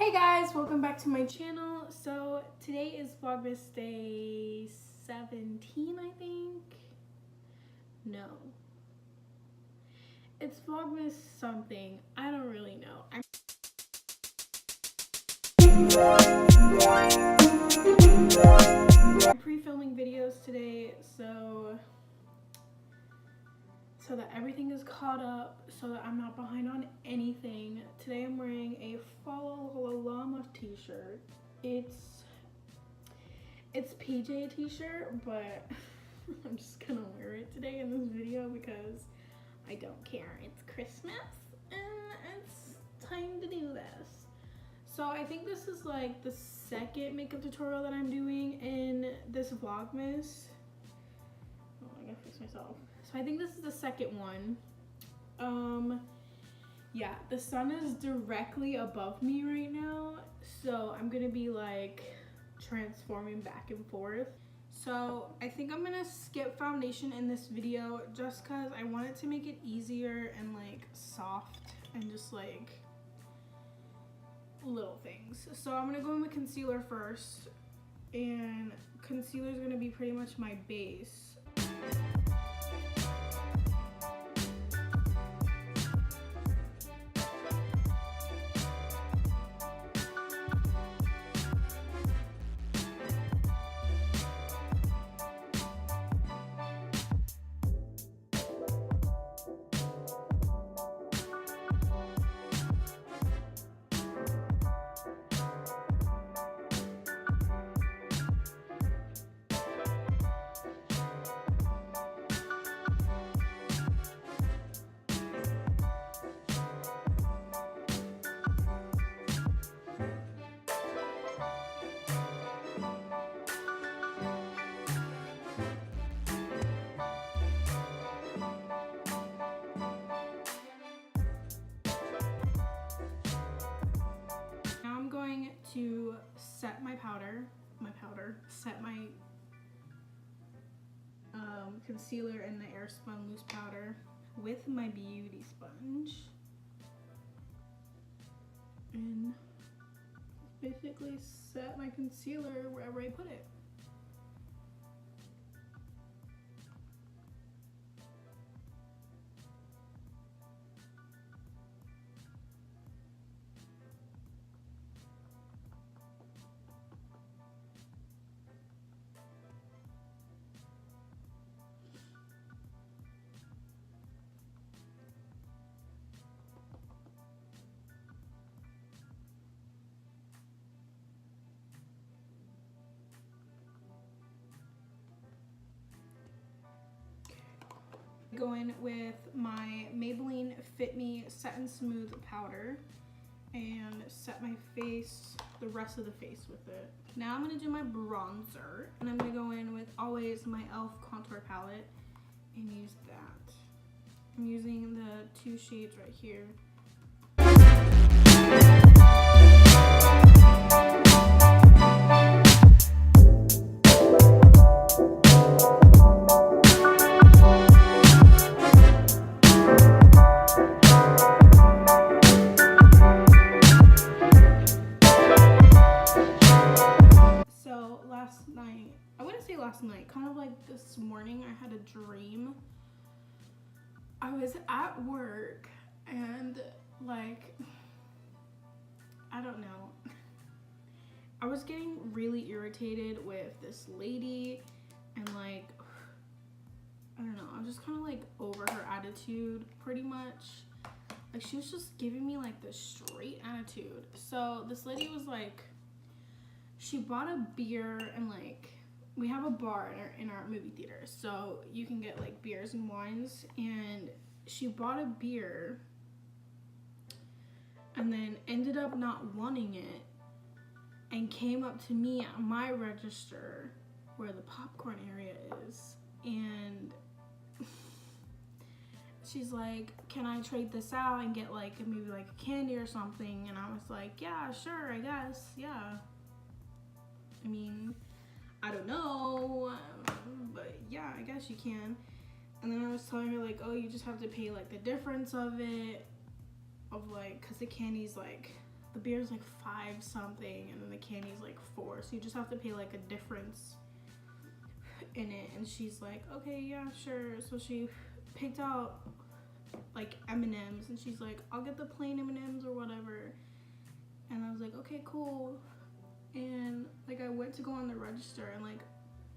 Hey guys, welcome back to my channel. So today is Vlogmas day 17, I think. No. It's Vlogmas something. I don't really know. I'm pre-filming videos today so that everything is caught up, so that I'm not behind on anything. Today I'm wearing a Vlogmas t-shirt. It's PJ t-shirt, but I'm just gonna wear it today in this video because I don't care. It's Christmas and it's time to do this. So I think this is like the second makeup tutorial that I'm doing in this Vlogmas. Oh, I gotta fix myself. So I think this is the second one. Yeah, the sun is directly above me right now, so I'm gonna be like transforming back and forth. So I think I'm gonna skip foundation in this video just because I wanted to make it easier and like soft and just like little things. So I'm gonna go in with concealer first, and concealer is gonna be pretty much my base. To set my set my concealer in the Airspun loose powder with my beauty sponge, and basically set my concealer wherever I put it. Go in with my Maybelline Fit Me Set and Smooth powder and set my face, the rest of the face with it. Now I'm gonna do my bronzer, and I'm gonna go in with always my e.l.f. contour palette and use that. I'm using the two shades right here. Last night, kind of like this morning, I had a dream. I was at work and like, I don't know, I was getting really irritated with this lady, and like, I don't know, I was just kind of like over her attitude pretty much. Like, she was just giving me like this straight attitude. So this lady was like, she bought a beer, and like, we have a bar in our movie theater, so you can get like beers and wines, and she bought a beer and then ended up not wanting it and came up to me at my register where the popcorn area is, and she's like, can I trade this out and get like maybe like a candy or something? And I was like, yeah, sure, I guess, yeah. I mean, I don't know, but yeah, I guess you can. And then I was telling her like, oh, you just have to pay like the difference of it, of like, because the candy's like the beer is like 5 something, and then the candy's like 4, so you just have to pay like a difference in it. And she's like, okay, yeah, sure. So she picked out like M&Ms, and she's like, I'll get the plain M&Ms or whatever. And I was like, okay, cool. And like I went to go on the register, and like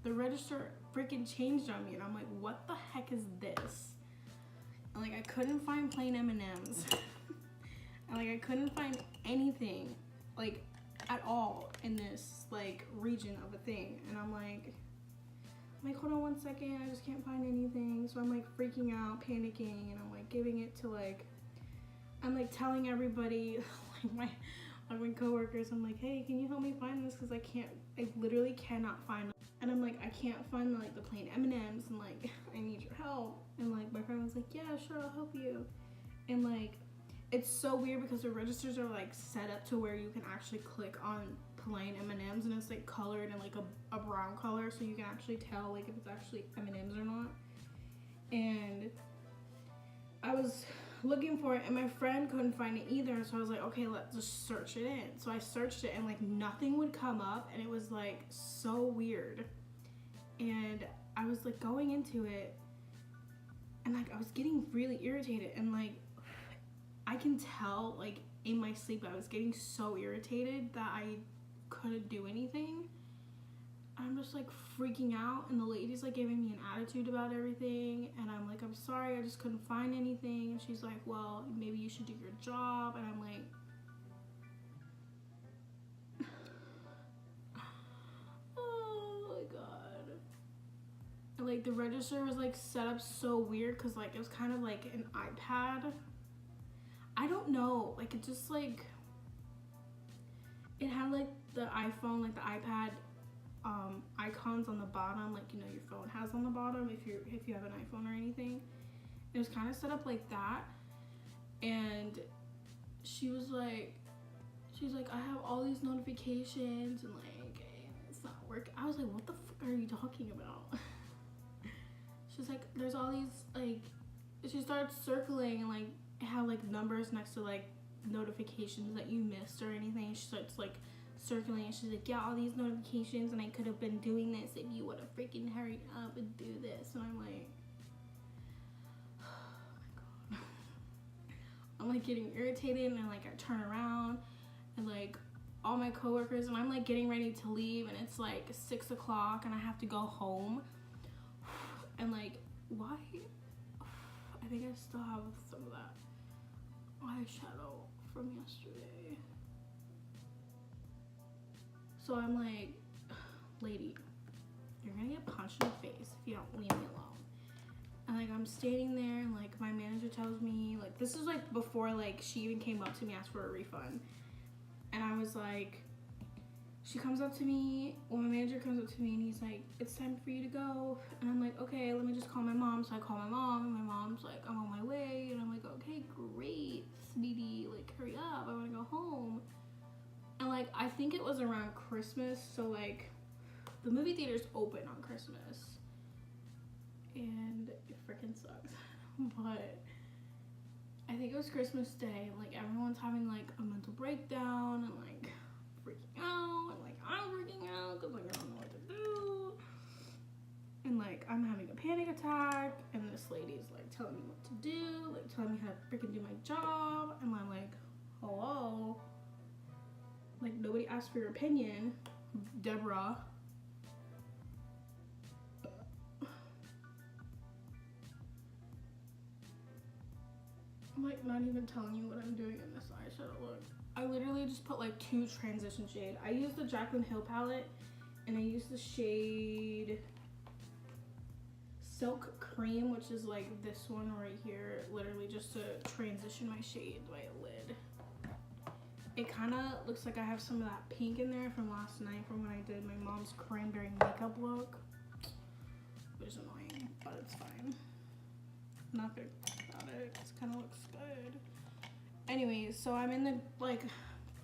the register freaking changed on me, and I'm like, what the heck is this? And like I couldn't find plain M&Ms. And like I couldn't find anything like at all in this like region of a thing. And I'm like, hold on 1 second, I just can't find anything. So I'm like freaking out, panicking, and I'm like giving it to like, I'm like telling everybody, like my coworkers, I'm like, hey, can you help me find this? Cause I literally cannot find it. And I'm like, I can't find like the plain M&Ms, and like, I need your help. And like my friend was like, yeah, sure, I'll help you. And like, it's so weird because the registers are like set up to where you can actually click on plain M&Ms, and it's like colored in like a brown color, so you can actually tell like if it's actually M&Ms or not. And I was looking for it, and my friend couldn't find it either, so I was like, okay, let's just search it in. So I searched it, and like nothing would come up, and it was like so weird. And I was like going into it, and like I was getting really irritated, and like I can tell like in my sleep I was getting so irritated that I couldn't do anything. I'm just like freaking out, and the lady's like giving me an attitude about everything, and I'm like, I'm sorry, I just couldn't find anything. And she's like, well, maybe you should do your job. And I'm like, oh my god. And like the register was like set up so weird, because like it was kind of like an iPad. I don't know, like it just like, it had like the iPhone, like the iPad icons on the bottom, like, you know, your phone has on the bottom if you have an iPhone or anything. It was kind of set up like that. And she's like, I have all these notifications, and like it's not working. I was like, what the fuck are you talking about? She's like, there's all these, like, she started circling, and like it had like numbers next to like notifications that you missed or anything. She starts like circling, and she's like, yeah, all these notifications, and I could have been doing this if you would have freaking hurried up and do this. And I'm like, oh my god. I'm like getting irritated, and like I turn around, and like all my coworkers, and I'm like getting ready to leave, and it's like 6 o'clock, and I have to go home. And like, why? I think I still have some of that eyeshadow from yesterday. So I'm like, lady, you're gonna get punched in the face if you don't leave me alone. And like I'm standing there, and like my manager tells me, like, this is like before like she even came up to me, asked for a refund. And I was like, she comes up to me, well, my manager comes up to me, and he's like, it's time for you to go. And I'm like, okay, let me just call my mom. So I call my mom, and my mom's like, I'm on my way. And I'm like, okay, great, sweetie, like hurry up, I want to go home. And like I think it was around Christmas, so like the movie theaters open on Christmas, and it freaking sucks. But I think it was Christmas Day, and like everyone's having like a mental breakdown, and like freaking out, and like I'm freaking out because like I don't know what to do, and like I'm having a panic attack, and this lady's like telling me what to do, like telling me how to freaking do my job, and I'm like, hello, like nobody asked for your opinion, Deborah. I'm like not even telling you what I'm doing in this eyeshadow look. I literally just put like 2 transition shade. I used the Jaclyn Hill palette, and I used the shade Silk Cream, which is like this one right here, literally just to transition my shade, my lid. It kind of looks like I have some of that pink in there from last night, from when I did my mom's cranberry makeup look, which is annoying, but it's fine. I'm not gonna talk about it, it kind of looks good. Anyways, so I'm in the, like,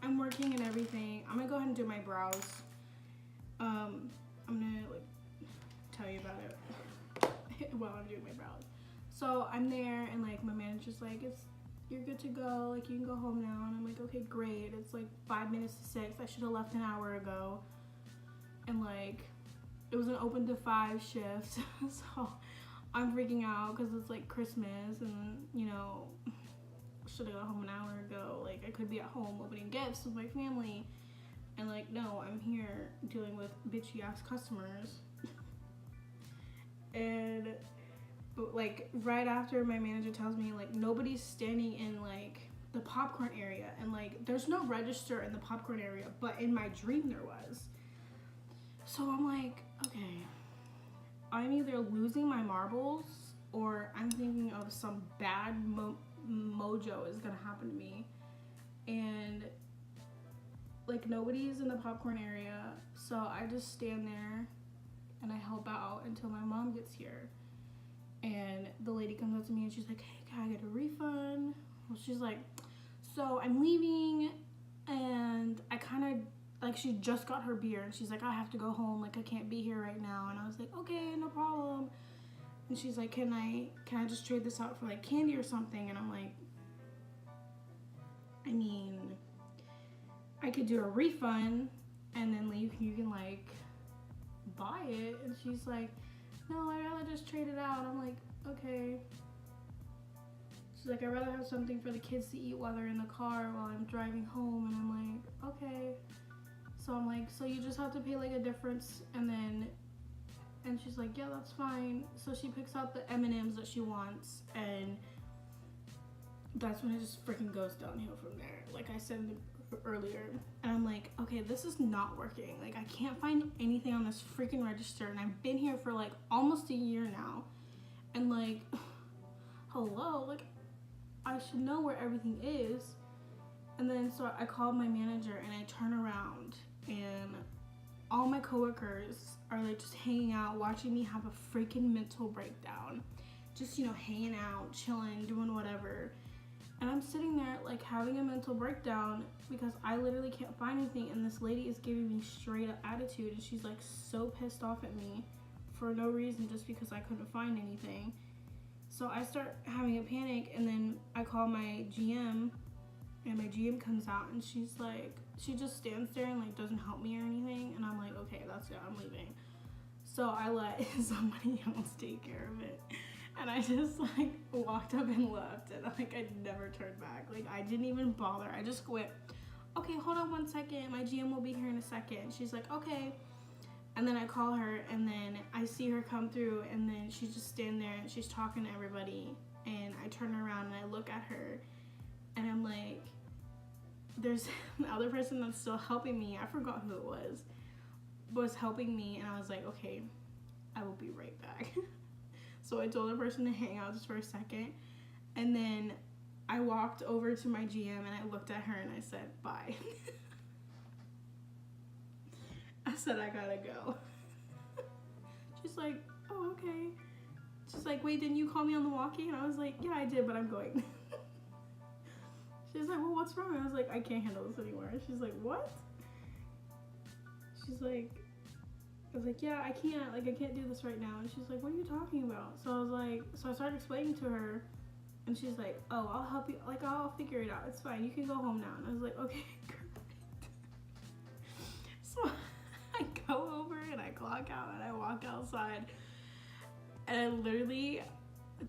I'm working and everything. I'm gonna go ahead and do my brows. I'm gonna, like, tell you about it while I'm doing my brows. So I'm there, and, like, my manager's like, you're good to go. Like, you can go home now. And I'm like, okay, great. It's like 5 minutes to 6. I should have left an hour ago. And like, it was an open to 5 shift. So I'm freaking out because it's like Christmas and, you know, should have got home an hour ago. Like, I could be at home opening gifts with my family. And like, no, I'm here dealing with bitchy ass customers. And like, right after, my manager tells me like, nobody's standing in like the popcorn area, and like, there's no register in the popcorn area, but in my dream there was. So I'm like, okay, I'm either losing my marbles or I'm thinking of some bad mojo is gonna happen to me. And like, nobody's in the popcorn area, so I just stand there and I help out until my mom gets here. And the lady comes up to me and she's like, hey, can I get a refund? Well, she's like, so I'm leaving, and I kind of, like, she just got her beer, and she's like, I have to go home, like, I can't be here right now. And I was like, okay, no problem. And she's like, can I just trade this out for like candy or something? And I'm like, I mean, I could do a refund and then you can like buy it. And she's like, no, I'd rather just trade it out. I'm like, okay. She's like, I'd rather have something for the kids to eat while they're in the car while I'm driving home. And I'm like, okay. So I'm like, so you just have to pay like a difference, and she's like, yeah, that's fine. So she picks out the M&Ms that she wants, and that's when it just freaking goes downhill from there. Like I said earlier, and I'm like, okay, this is not working. Like, I can't find anything on this freaking register, and I've been here for like almost a year now, and like, hello, like, I should know where everything is. And then so I called my manager, and I turn around, and all my coworkers are like just hanging out, watching me have a freaking mental breakdown, just, you know, hanging out, chilling, doing whatever. And I'm sitting there like having a mental breakdown because I literally can't find anything, and this lady is giving me straight up attitude, and she's like so pissed off at me for no reason, just because I couldn't find anything. So I start having a panic, and then I call my GM, and my GM comes out, and she's like, she just stands there and like doesn't help me or anything, and I'm like, okay, that's it, I'm leaving. So I let somebody else take care of it. And I just like walked up and left, and like I never turned back. Like, I didn't even bother. I just quit. Okay, hold on 1 second. My GM will be here in a second. She's like, okay. And then I call her, and then I see her come through, and then she's just standing there and she's talking to everybody. And I turn around and I look at her, and I'm like, there's the other person that's still helping me. I forgot who it was helping me, and I was like, okay, I will be right back. So I told the person to hang out just for a second, and then I walked over to my GM and I looked at her and I said, bye. I said, I gotta go. She's like, oh, okay. She's like, wait, didn't you call me on the walkie? And I was like, yeah, I did, but I'm going. She's like, well, what's wrong? I was like, I can't handle this anymore. She's like, what? She's like, I was like, yeah, I can't do this right now. And she's like, what are you talking about? So I was like, so I started explaining to her, and she's like, oh, I'll help you, like, I'll figure it out, it's fine, you can go home now. And I was like, okay, great. So I go over and I clock out and I walk outside, and I literally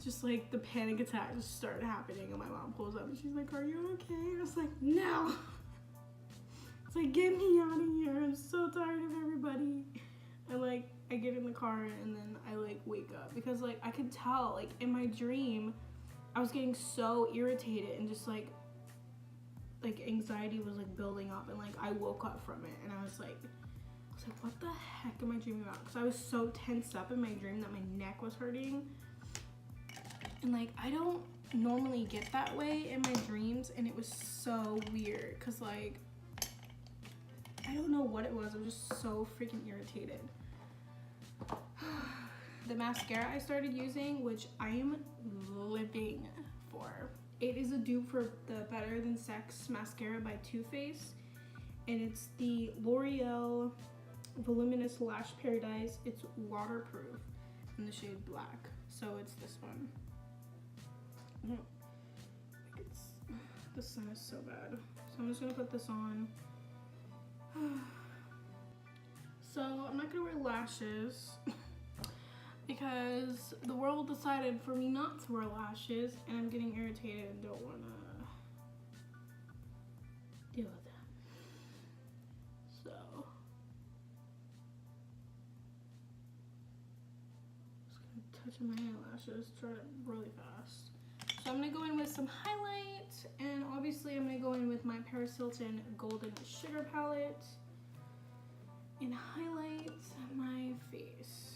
just like, the panic attack just started happening, and my mom pulls up and she's like, are you okay? And I was like, no. It's like, get me out of here, I'm so tired of everybody. And like, I get in the car, and then I like wake up, because like I could tell, like, in my dream I was getting so irritated, and just like anxiety was like building up, and like I woke up from it, and I was like, what the heck am I dreaming about? Because I was so tensed up in my dream that my neck was hurting, and like I don't normally get that way in my dreams, and it was so weird, because like I don't know what it was. I was just so freaking irritated. The mascara I started using, which I am living for. It is a dupe for the Better Than Sex mascara by Too Faced, and it's the L'Oreal Voluminous Lash Paradise. It's waterproof in the shade black, so it's this one. I don't think it's The sun is so bad. So I'm just gonna put this on. So I'm not gonna wear lashes because the world decided for me not to wear lashes, and I'm getting irritated and don't wanna deal with that. So just gonna touch my eyelashes, try it really fast. So I'm gonna go in with some highlight, and obviously I'm gonna go in with my Paris Hilton Golden Sugar Palette and highlight my face.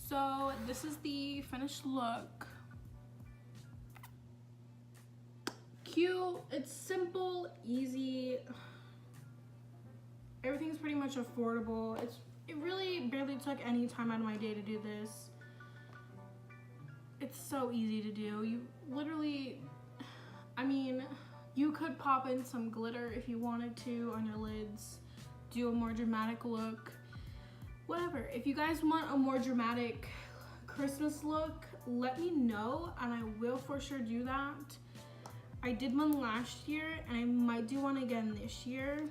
So this is the finished look. Cute, it's simple, easy. Everything's pretty much affordable. It really barely took any time out of my day to do this. It's so easy to do. You literally, I mean, you could pop in some glitter if you wanted to on your lids, do a more dramatic look. Whatever. If you guys want a more dramatic Christmas look, let me know and I will for sure do that. I did one last year and I might do one again this year.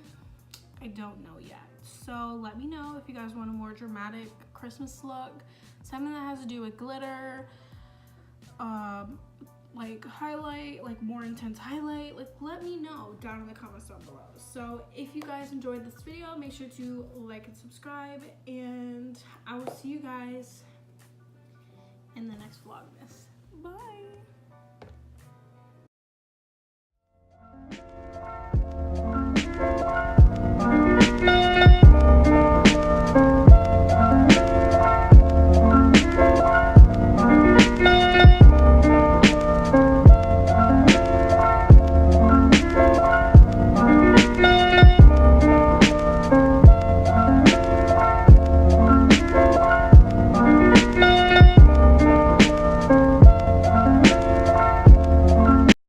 I don't know yet. So let me know if you guys want a more dramatic Christmas look. Something that has to do with glitter, like highlight, like more intense highlight. Like let me know down in the comments down below. So if you guys enjoyed this video, make sure to like and subscribe, and I will see you guys in the next Vlogmas. Bye.